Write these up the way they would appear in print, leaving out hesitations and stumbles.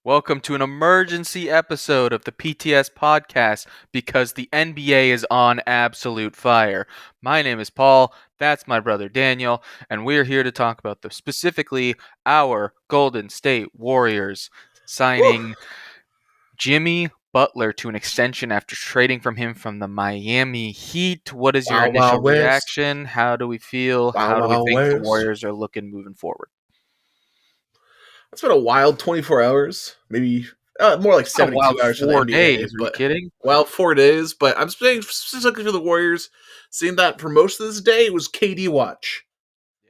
Welcome to an emergency episode of the PTS podcast because the NBA is on absolute fire. My name is Paul, that's my brother Daniel, and we're here to talk about specifically our Golden State Warriors Whew. signing Jimmy Butler to an extension after trading from him from the Miami Heat. What is your Wild initial Wild West. reaction? How do we feel? Wild How do we Wild think the West. Warriors are looking moving forward? It's been a wild 24 hours, maybe more like It's been a wild 72 hours for the 4 days. NBA, Are you but kidding? well, 4 days. But I'm saying specifically for the Warriors, seeing that for most of this day it was KD watch.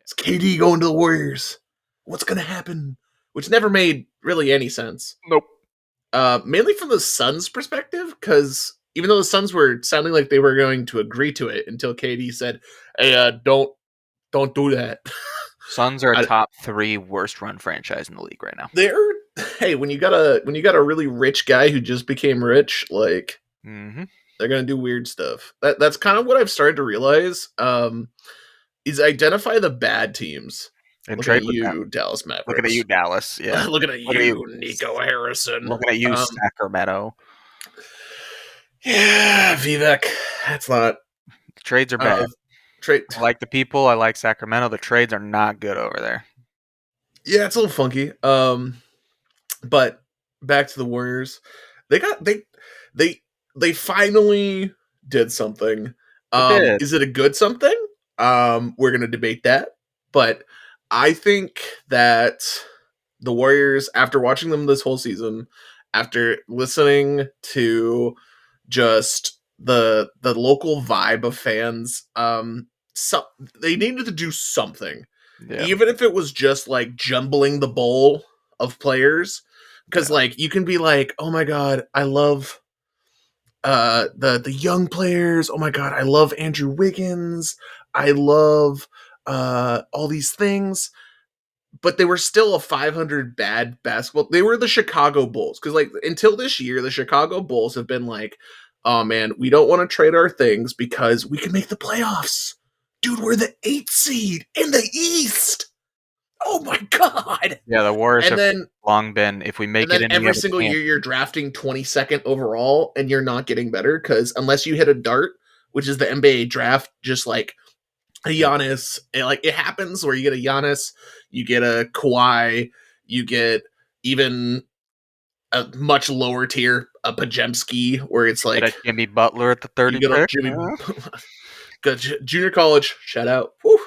It's KD going to the Warriors. What's going to happen? Which never made really any sense. Nope. Mainly from the Suns' perspective, because even though the Suns were sounding like they were going to agree to it until KD said, "Hey, don't do that." Suns are a I, top 3 worst run franchise in the league right now. they're hey, when you got a really rich guy who just became rich, like Mm-hmm. they're gonna do weird stuff. That's kind of what I've started to realize. Is identify the bad teams. And Looking trade at with them. you, Dallas Looking at you, Mavericks. Dallas. Yeah. Looking at Looking at you. you, Nico Harrison. Looking at you, Sacramento. Yeah, Vivek. That's not The trades are bad. trade. I like the people. I like Sacramento. The trades are not good over there. Yeah, it's a little funky. But back to the Warriors. They got they finally did something. They did. Is it a good something? We're gonna debate that. But I think that the Warriors, after watching them this whole season, after listening to just the local vibe of fans, so they needed to do something. Yeah. Even if it was just like jumbling the bowl of players. Because Yeah. like you can be like, oh my god, I love the young players. Oh my god, I love Andrew Wiggins. I love all these things. But they were still a 500 bad basketball. They were the Chicago Bulls. Because like until this year, the Chicago Bulls have been like, oh man, we don't want to trade our things because we can make the playoffs. Dude, we're the 8th seed in the East. Oh my god. Yeah, the Warriors And have then long been, if we make and it then in, we every have a single chance. year you're drafting 22nd overall and you're not getting better because unless you hit a dart, which is the NBA draft, just like a Giannis, it happens where you get a Giannis, you get a Kawhi, you get even a much lower tier, a Pajemski, where it's Get a like Jimmy Butler at the you 30 get a pick. Jimmy, good junior college, shout out, whew,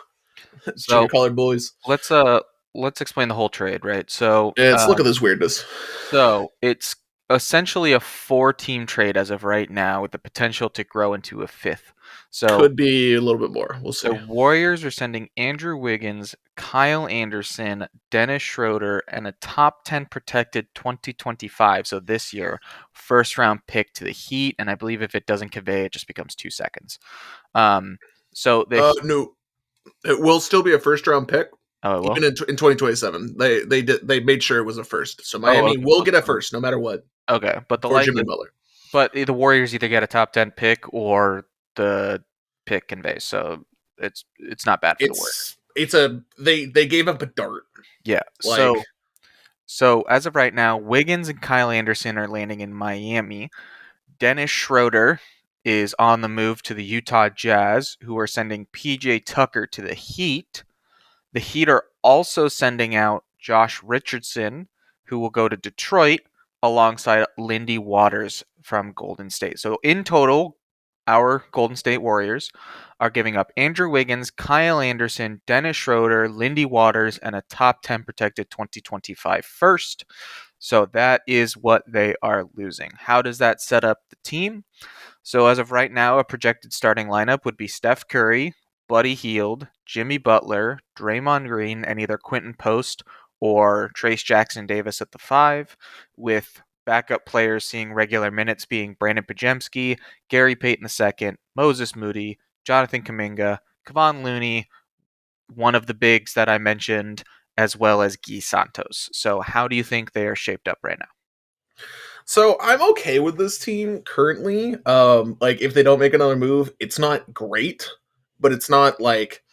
junior So college boys. let's explain the whole trade, right? So Yeah, let's look at this weirdness. So it's essentially a 4-team trade as of right now, with the potential to grow into a 5th. So Could be a little bit more. We'll the see. Warriors are sending Andrew Wiggins, Kyle Anderson, Dennis Schroeder, and a top 10 protected 2025, so this year, first round pick to the Heat. And I believe if it doesn't convey, it just becomes 2 seconds. So the No, it will still be a first round pick. oh, it will. Even in 2027, they made sure it was a first. So Oh, Miami will get a first no matter what okay, but for Jimmy Butler. but the Warriors either get a top 10 pick or the pick conveys, so it's not bad for the Warriors. They gave up a dart. Yeah. Like So as of right now, Wiggins and Kyle Anderson are landing in Miami. Dennis Schroeder is on the move to the Utah Jazz, who are sending PJ Tucker to the Heat. The Heat are also sending out Josh Richardson, who will go to Detroit alongside Lindy Waters from Golden State. So in total, our Golden State Warriors are giving up Andrew Wiggins, Kyle Anderson, Dennis Schroeder, Lindy Waters, and a top 10 protected 2025 first. So that is what they are losing. How does that set up the team? So as of right now, a projected starting lineup would be Steph Curry, Buddy Hield, Jimmy Butler, Draymond Green, and either Quentin Post or Trace Jackson Davis at the 5, with backup players seeing regular minutes being Brandon Pajemski, Gary Payton II, Moses Moody, Jonathan Kuminga, Kevon Looney, one of the bigs that I mentioned, as well as Guy Santos. So how do you think they are shaped up right now? So I'm okay with this team currently. Like if they don't make another move, it's not great, but it's not like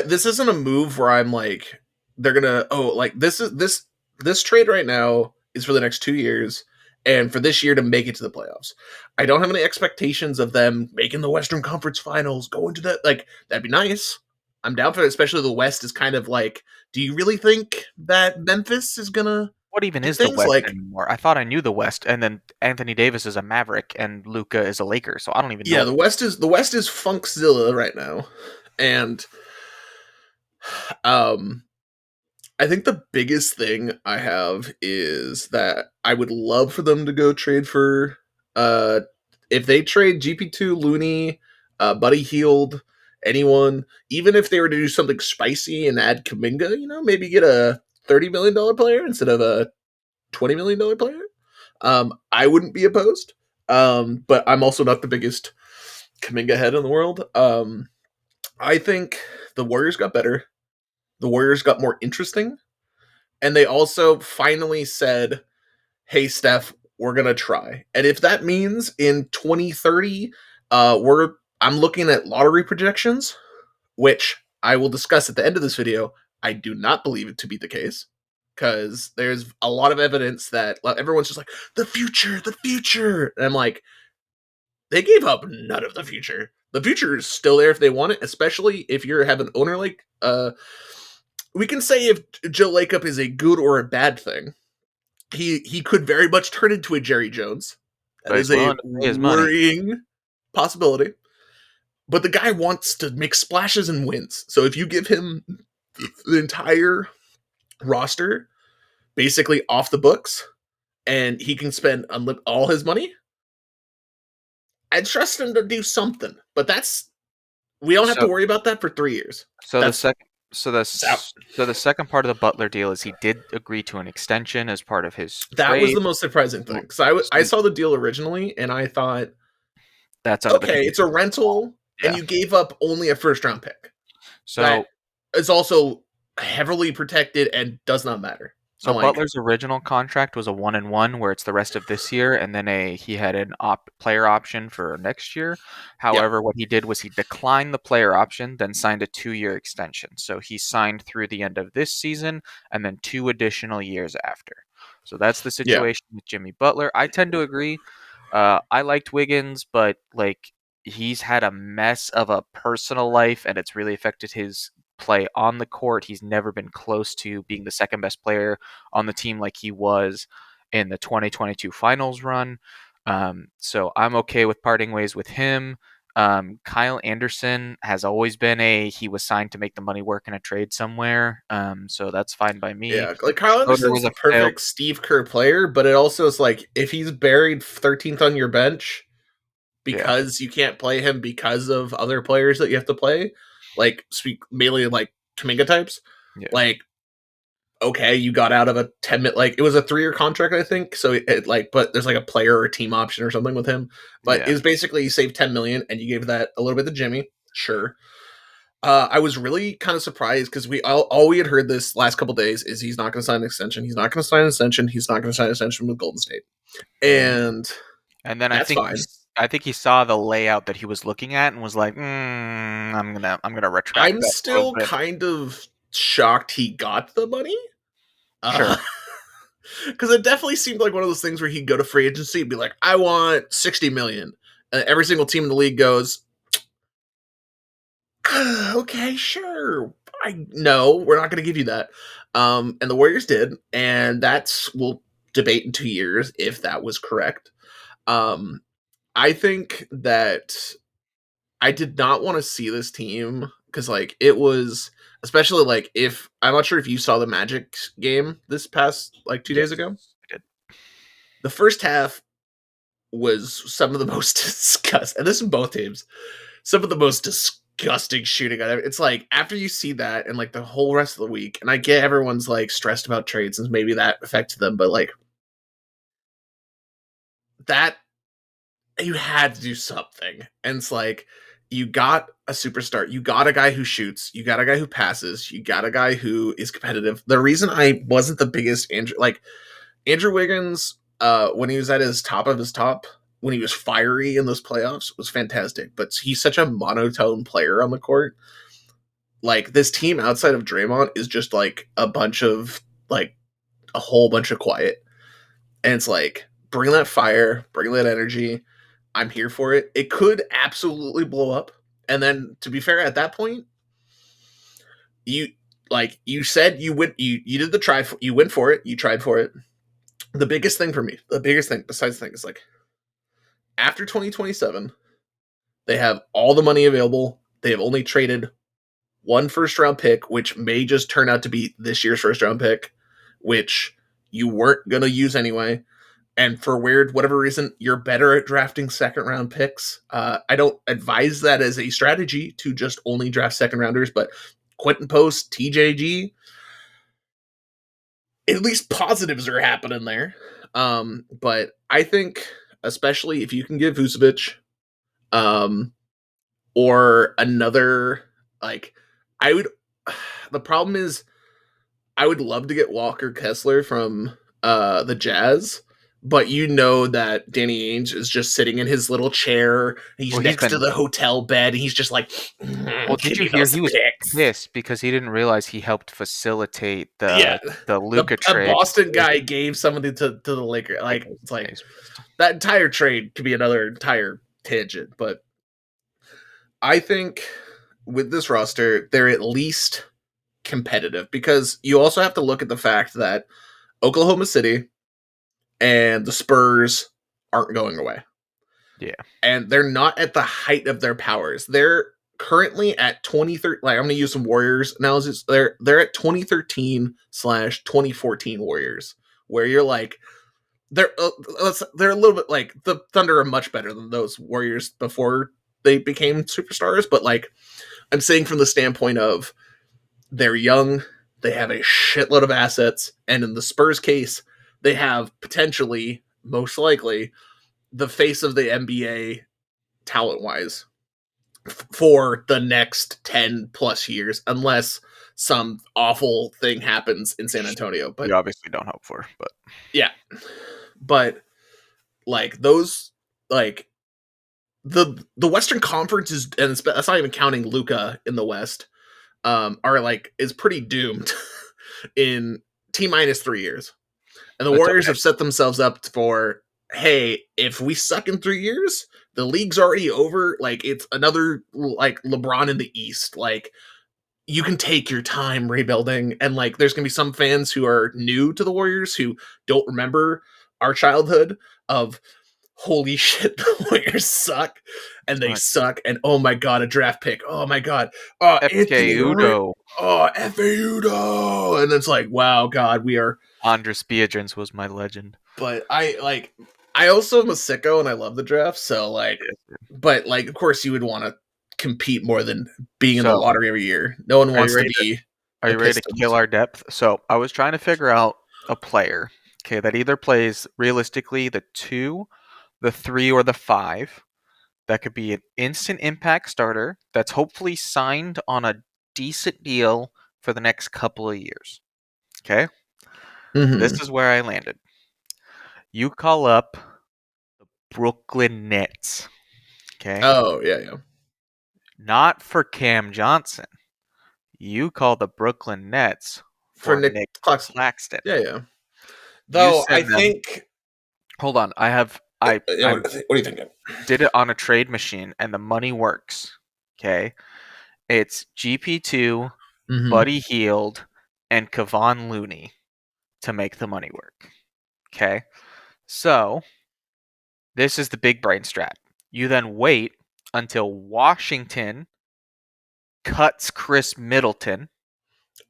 this isn't a move where I'm like they're gonna like this trade right now is for the next 2 years, and for this year to make it to the playoffs. I don't have any expectations of them making the Western Conference Finals, going to that. Like, that'd be nice. I'm down for it, especially the West is kind of like, do you really think that Memphis is gonna What even do is the things West like? anymore? I thought I knew the West, and then Anthony Davis is a Maverick and Luca is a Laker, so I don't even Yeah, know. the West is Funkzilla right now, and um, I think the biggest thing I have is that I would love for them to go trade for uh if they trade GP2, Looney, Buddy Healed, anyone, even if they were to do something spicy and add Kaminga, maybe get a $30 million player instead of a $20 million player. I wouldn't be opposed. But I'm also not the biggest Kaminga head in the world. I think the Warriors got better. The Warriors got more interesting, and they also finally said, "Hey, Steph, we're gonna try." And if that means in 2030, we're I'm looking at lottery projections, which I will discuss at the end of this video. I do not believe it to be the case because there's a lot of evidence that everyone's just like the future, the future. And I'm like, they gave up none of the future. The future is still there if they want it, especially if you have an owner like we can say if Joe Lacob is a good or a bad thing. He could very much turn into a Jerry Jones. That But is he's a willing to pay his money. worrying possibility. But the guy wants to make splashes and wins. So if you give him the entire roster basically off the books and he can spend all his money, I'd trust him to do something. But we don't have to So worry about that for 3 years. so the That's second so the it's out. s- so the second part of the Butler deal is he did agree to an extension as part of his That was trade. the most surprising thing Well, because I So saw the deal originally and I thought, that's under the okay, it's a conditions of the law. rental and Yeah. you gave up only a first round pick. That So is also heavily protected and does not matter. So I'm like, Butler's original contract was a 1-and-1 where it's the rest of this year, and then he had an player option for next year. yeah, However, what he did was he declined the player option, then signed a 2-year extension. So he signed through the end of this season and then 2 additional years after. So that's the yeah, situation with Jimmy Butler. I tend to agree. I liked Wiggins, but like he's had a mess of a personal life, and it's really affected his play on the court. He's never been close to being the second best player on the team like he was in the 2022 finals run. So I'm okay with parting ways with him. Kyle Anderson has always been he was signed to make the money work in a trade somewhere. So that's fine by me. yeah. Like Kyle Schroeder Anderson's was the a failed. perfect Steve Kerr player, but it also is like if he's buried 13th on your bench Yeah, because you can't play him because of other players that you have to play, like speak mainly like Kaminga types, yeah, like okay, you got out of a 10 minute, like it was a 3 year contract, I think. So but there's like a player or team option or something with him. But it yeah. was basically you saved 10 million and you gave that a little bit to Jimmy. Sure. I was really kind of surprised because all we had heard this last couple days is he's not going to sign an extension. He's not going to sign an extension. He's not going to sign an extension with Golden State, And and and then that's fine. I think he saw the layout that he was looking at and was like, I'm gonna retract I'm that a little still bit. kind of shocked he got the money. Sure. Uh, because it definitely seemed like one of those things where he'd go to free agency and be like, "I want 60 million," and every single team in the league goes, "Okay, sure. I no, we're not going to give you that." And the Warriors did, and we'll debate in 2 years if that was correct. Um, I think that I did not want to see this team because, like, it was especially like if I'm not sure if you saw the Magic game this past like 2 days Yes, ago. I did. The first half was some of the most disgusting, and this is both teams, some of the most disgusting shooting I've ever. It's like after you see that and like the whole rest of the week, and I get everyone's like stressed about trades and maybe that affected them, but like that you had to do something. And it's like you got a superstar, you got a guy who shoots, you got a guy who passes, you got a guy who is competitive. The reason I wasn't the biggest Andrew Wiggins, when he was at his top of his top, when he was fiery in those playoffs, was fantastic. But he's such a monotone player on the court. Like this team outside of Draymond is just like a bunch of like a whole bunch of quiet. And it's like, bring that fire, bring that energy. I'm here for it. It could absolutely blow up. And then to be fair, at that point, you you said you did the try you went for it, you tried for it. The biggest thing for me, the biggest thing besides the thing is like after 2027, they have all the money available. They have only traded one first round pick, which may just turn out to be this year's first round pick, which you weren't going to use anyway. And for weird, whatever reason, you're better at drafting second round picks. I don't advise that as a strategy to just only draft second rounders, but Quentin Post, TJG, at least positives are happening there. But I think, especially if you can give Vucevic, um, or another, like, I would. The problem is, I would love to get Walker Kessler from the Jazz, but you know that Danny Ainge is just sitting in his little chair. He's Well, he's next to been. the hotel bed. And he's just like, Well, did give you me hear those he was picks. pissed because he didn't realize he helped facilitate Yeah, the Luca a trade? Boston guy gave somebody to the Lakers. Like, it's like He's pissed. that entire trade could be another entire tangent, but I think with this roster, they're at least competitive because you also have to look at the fact that Oklahoma City and the Spurs aren't going away. Yeah. And they're not at the height of their powers. They're currently at 2013. Like, I'm going to use some Warriors analysis. They're at 2013/2014 Warriors, where you're like, they're they're a little bit like the Thunder are much better than those Warriors before they became superstars. But like, I'm saying from the standpoint of they're young, they have a shitload of assets, and in the Spurs case, they have potentially, most likely, the face of the NBA talent wise for the next 10 plus years, unless some awful thing happens in San Antonio. We But obviously don't hope for, but yeah, but like those, like the Western Conference is, and that's not even counting Luca in the West, are like is pretty doomed in T-3 years. And the it's Warriors okay. have set themselves up for, hey, if we suck in 3 years, the league's already over. Like, it's another, like, LeBron in the East. Like, you can take your time rebuilding. And, like, there's going to be some fans who are new to the Warriors who don't remember our childhood of, holy shit, the Warriors suck. And they Like suck. And, oh my God, a draft pick. Oh my God. Oh, FK Anthony. Udo, Oh, FAUdo. And it's like, wow, God, we are. Andres Biedrins was my legend. But I also am a sicko and I love the draft, so like, Yeah. but like of course you would want to compete more than being in the So, lottery every year. No one are you wants to ready to be are the you ready to kill Pistons. our depth? So, I was trying to figure out a player, okay, that either plays realistically the 2, the 3, or the 5. That could be an instant impact starter that's hopefully signed on a decent deal for the next couple of years. Okay? This Mm-hmm. is where I landed. You call up Brooklyn Nets. Okay? Oh yeah, yeah. Not for Cam Johnson. You call the Brooklyn Nets For for Nick Nick Claxton. Claxton. Yeah, yeah. You Though I send them. think, Hold on. I have. I what do you think? did it on a trade machine and the money works. Okay? It's GP2, Mm-hmm. Buddy Heald, and Kevon Looney to make the money work. Okay? So, this is the big brain strat. You then wait until Washington cuts Chris Middleton,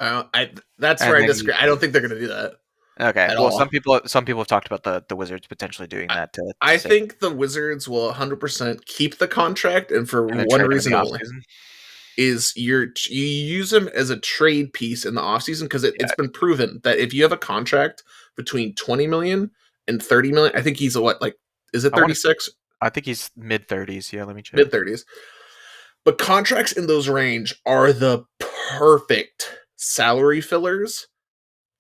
I that's where and I then you. disagree. I don't think they're gonna do that Okay. at Well, all. some people have talked about the Wizards potentially doing I, that to I save think the Wizards will 100% keep the contract, and for and then one trade him in the reason only. offseason. Is you use them as a trade piece in the offseason because it's Yeah, been proven that if you have a contract between 20 million and 30 million, I think he's a what, like, is it I want to. 36? I think he's mid 30s. Yeah, let me check. Mid 30s. But contracts in those range are the perfect salary fillers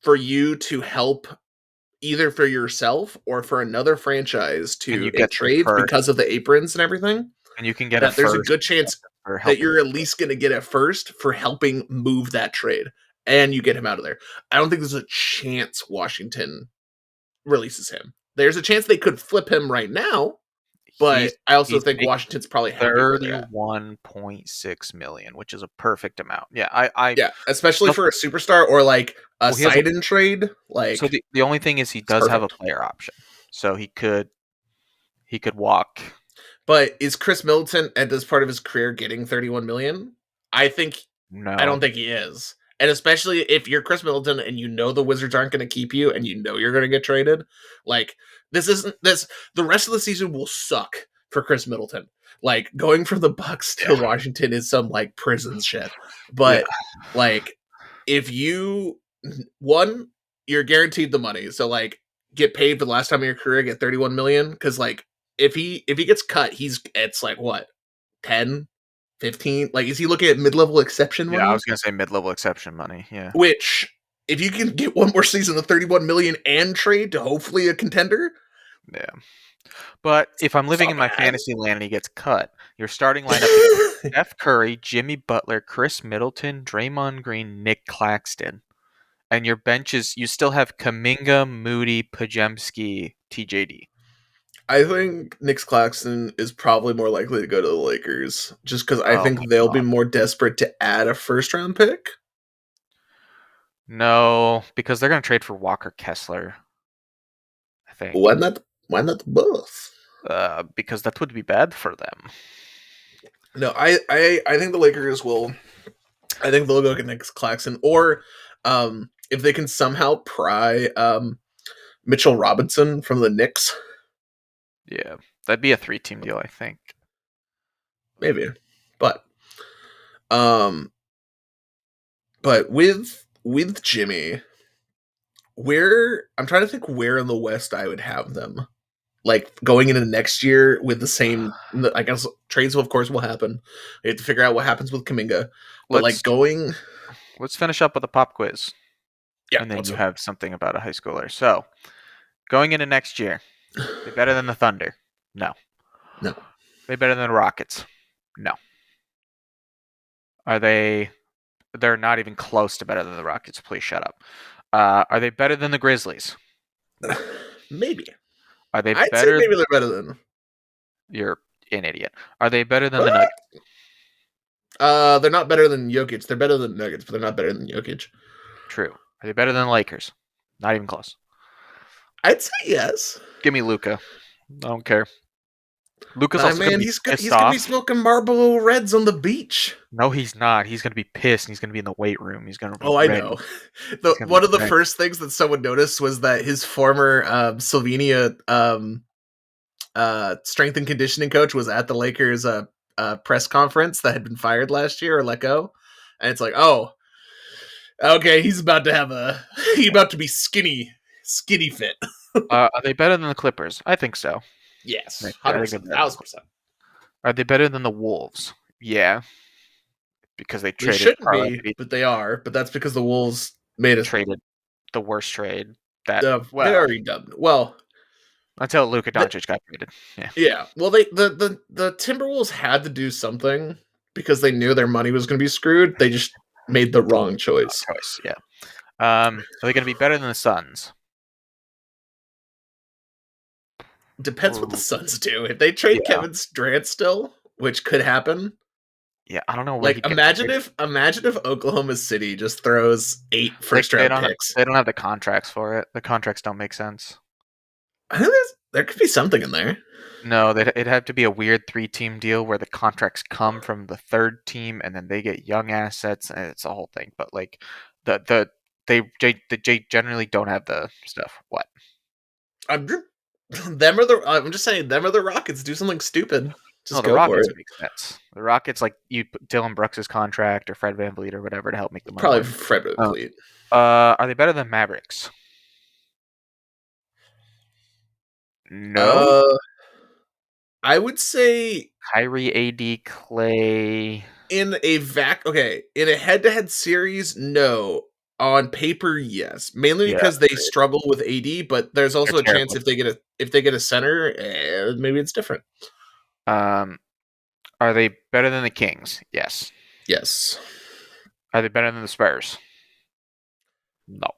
for you to help either for yourself or for another franchise And to you in get some trades first, because of the aprons and everything, and you can get a that there's a first good chance for that helping you're with at least going to get it first for helping move that trade and you get him out of there. I don't think there's a chance Washington releases him. there's a chance they could flip him right now, but He's I also he's think making Washington's probably happy where they're at. 31.6 million, which is a perfect amount. Yeah, I Yeah, especially also, for a superstar or like a well, he has a, side in trade. so Like the only thing is he it's does have a perfect. player option. So he could walk. But is Chris Middleton at this part of his career getting 31 million? I think I don't No. think he is. And especially if you're Chris Middleton and you know the Wizards aren't going to keep you and you know you're going to get traded, like this isn't this the rest of the season will suck for Chris Middleton. Like going from the Bucks to Yeah. Washington is some like prison shit. Yeah. But like if you one you're guaranteed the money. So like get paid for the last time of your career, get 31 million cuz like if he gets cut, it's like what? 10, 15? Like is he looking at mid-level exception Yeah, I money? was gonna say mid-level exception money. Yeah. Which if you can get one more season of 31 million and trade to hopefully a contender, Yeah. But if I'm it's living not in my bad. fantasy land and he gets cut, your starting lineup is Steph Curry, Jimmy Butler, Chris Middleton, Draymond Green, Nick Claxton. And your bench is you still have Kaminga, Moody, Pajemski, TJD. I think Nick Claxton is probably more likely to go to the Lakers just because I Oh my think they'll be god. more desperate to add a first round pick. No, because they're gonna trade for Walker Kessler, I Why think. not? Why not both? Because that would be bad for them. No, I think the Lakers will. I think they'll go get Nick Claxton, or if they can somehow pry Mitchell Robinson from the Knicks, Yeah. That'd be a three-team deal, I think. maybe. But um, but with Jimmy, where I'm trying to think where in the West I would have them. Like going into next year with the same, I guess trades of course will happen. We have to figure out what happens with Kaminga, but like Let's going, let's finish up with a pop quiz, yeah, and then let's you go. have something about a high schooler. So, going into next year, they better than the Thunder? No. No, They better than the Rockets? No. Are they? They're not even close to better than the Rockets. Please shut up. Are they better than the Grizzlies? No. maybe Are they I'd say better? maybe they're better than. You're an idiot. Are they better than the What? Nuggets? They're not better than Jokic. They're better than Nuggets, but they're not better than Jokic. True. Are they better than the Lakers? Not even close. I'd say yes. Give me Luca. I don't care. Luca's Nah, also going to man, be he's pissed gonna be off. smoking Marlboro Reds on the beach. No, he's not. He's going to be pissed. And he's going to be in the weight room. He's going to be Oh, I ready. know. He's The going to be one of the ready. first things that someone noticed was that his former Slovenia strength and conditioning coach was at the Lakers press conference that had been fired last year or let go, and it's like, oh, okay, he's about to have a he's about to be skinny fit. Are they better than the Clippers? I think so. Yes, I think they're 100%, better than the Clippers. 1,000%. Are they better than the Wolves? Yeah, because they They traded shouldn't Carl be, Anthony, but they are. But that's because the Wolves made a traded the worst trade that, they well, already done well. until Luka The, Doncic got traded. Yeah. yeah, well, the Timberwolves had to do something because they knew their money was going to be screwed. They just made the The wrong choice. choice. Yeah. Are they going to be better than the Suns? Depends what the Suns do. If they trade Yeah. Kevin Durant still, which could happen, Yeah. I don't know where like he'd get traded. imagine if Oklahoma City just throws eight Like first round picks. they don't have the contracts for it. The contracts don't make sense. I think there could be something in there. No, it'd have to be a weird three-team deal where the contracts come from the third team and then they get young assets and it's a whole thing. But like they generally don't have the stuff. What? I'm I'm just saying them or the Rockets do something stupid. No, Just the go for Rockets it. make sense. The Rockets, like you put Dylan Brooks' contract or Fred VanVleet or whatever to help make the money Probably work. Fred Uh, VanVleet. are they better than Mavericks? No. Uh, I would say Kyrie, AD, Clay. in a head-to-head series, no. On paper, yes. Mainly Yeah, because they agreed. struggle with AD, but there's They're also a chance terrible. if they get a center, maybe it's different. Um, are they better than the Kings? Yes. Yes. Are they better than the Spurs? No.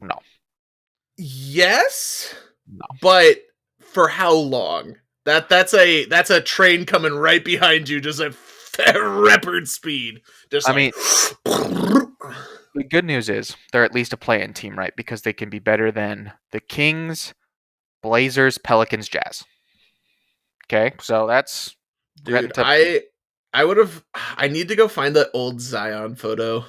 No. Yes. No. but for how long? That's a train coming right behind you, just at rapid speed, just I like. mean, the good news is they're at least a play-in team, right? Because they can be better than the Kings, Blazers, Pelicans, Jazz. Okay, so that's we're getting Dude, to I would have. I need to go find that old Zion photo.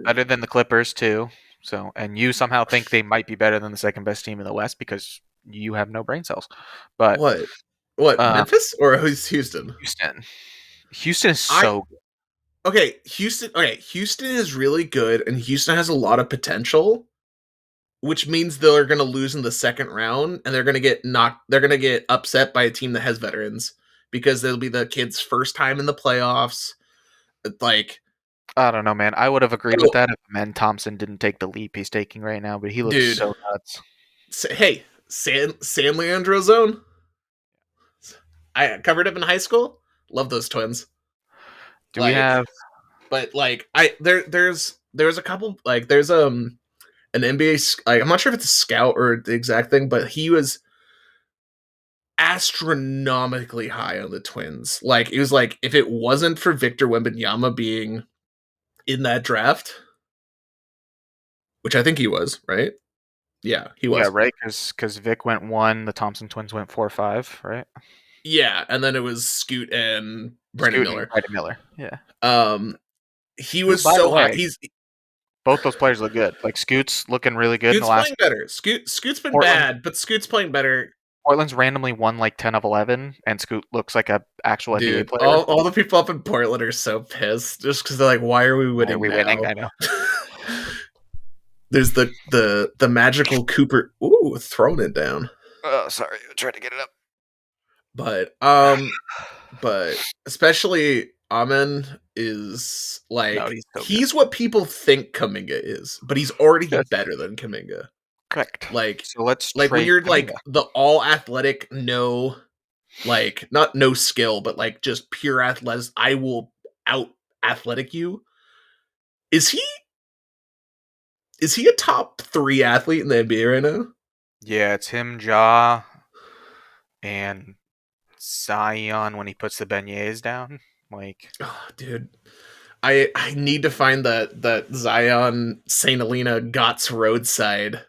better than the Clippers too. So, and you somehow think they might be better than the second best team in the West because you have no brain cells. But What? What? uh, Memphis or who's Houston? Houston, Houston is I so good. okay. Houston. Okay, Houston is really good, and Houston has a lot of potential, which means they're going to lose in the second round, and they're going to get knocked. They're going to get upset by a team that has veterans because it'll be the kids' first time in the playoffs. Like, I don't know, man. I would have agreed with oh, that if Men Thompson didn't take the leap he's taking right now, but he looks dude. so nuts. Hey, San Leandro Zone. I covered him in high school. Love those twins. Do we Like, have? but like, there's a couple like there's an NBA like I'm not sure if it's a scout or the exact thing, but he was astronomically high on the Twins. Like it was like if it wasn't for Victor Wembanyama being in that draft, which I think he was, right? Yeah, he Yeah, was. right. Because Vic went 1, the Thompson twins went 4-5, right? Yeah, and then it was Scoot and Brandon Scoot and Miller. Brandon Miller. Yeah. Um, he Who, was by the so high. way, He's both those players look good. Like Scoot's looking really good in the Scoot's last. playing better. Scoot's been Portland bad, but Scoot's playing better. Portland's randomly won like 10 of 11, and Scoot looks like a actual NBA Dude, player. all the people up in Portland are so pissed just because they're like, why are we Why are winning we winning? now? I know. There's the magical Cooper. Ooh, throwing it down. Oh, sorry. I tried to get it up. But but especially Amen is No, like he's so good. he's what people think Kaminga is, but he's already Yes, better than Kaminga. correct. Like So let's when trade you're Kaminga. like the all athletic, no like not no skill, but like just pure athletics. I will out athletic you. Is he a top 3 athlete in the NBA right now? Yeah, it's him, Ja, and Zion when he puts the beignets down. Like, Oh, dude, I need to find that Zion Saint Helena Gots roadside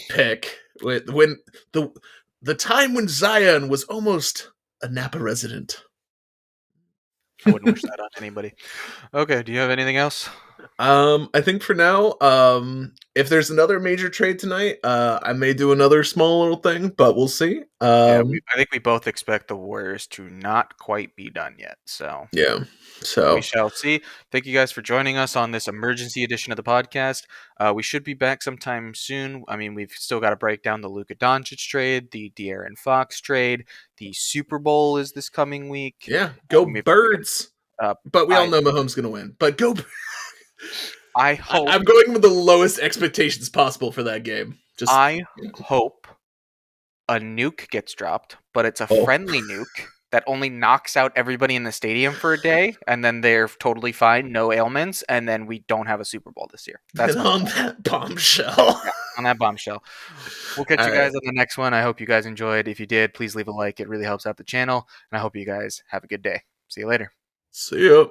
pick with when the the time when Zion was almost a Napa resident. I wouldn't wish that on anybody. Okay, do you have anything else? I think for now, if there's another major trade tonight, I may do another small little thing, but we'll see. Yeah, I think we both expect the Warriors to not quite be done yet. So Yeah. we So shall see. Thank you guys for joining us on this emergency edition of the podcast. We should be back sometime soon. I mean, we've still got to break down the Luka Doncic trade, the De'Aaron Fox trade. The Super Bowl is this coming week. yeah, go We've, Birds. uh, But we all I know Mahomes gonna win. But go. I hope I'm going with the lowest expectations possible for that game. Just I hope a nuke gets dropped, but it's a oh, friendly nuke that only knocks out everybody in the stadium for a day, and then they're totally fine, no ailments, and then we don't have a Super Bowl this year. That's and my on plan. that bombshell. Yeah, on that bombshell. We'll catch All you right. guys on the next one. I hope you guys enjoyed. If you did, please leave a like. It really helps out the channel, and I hope you guys have a good day. See you later. See ya.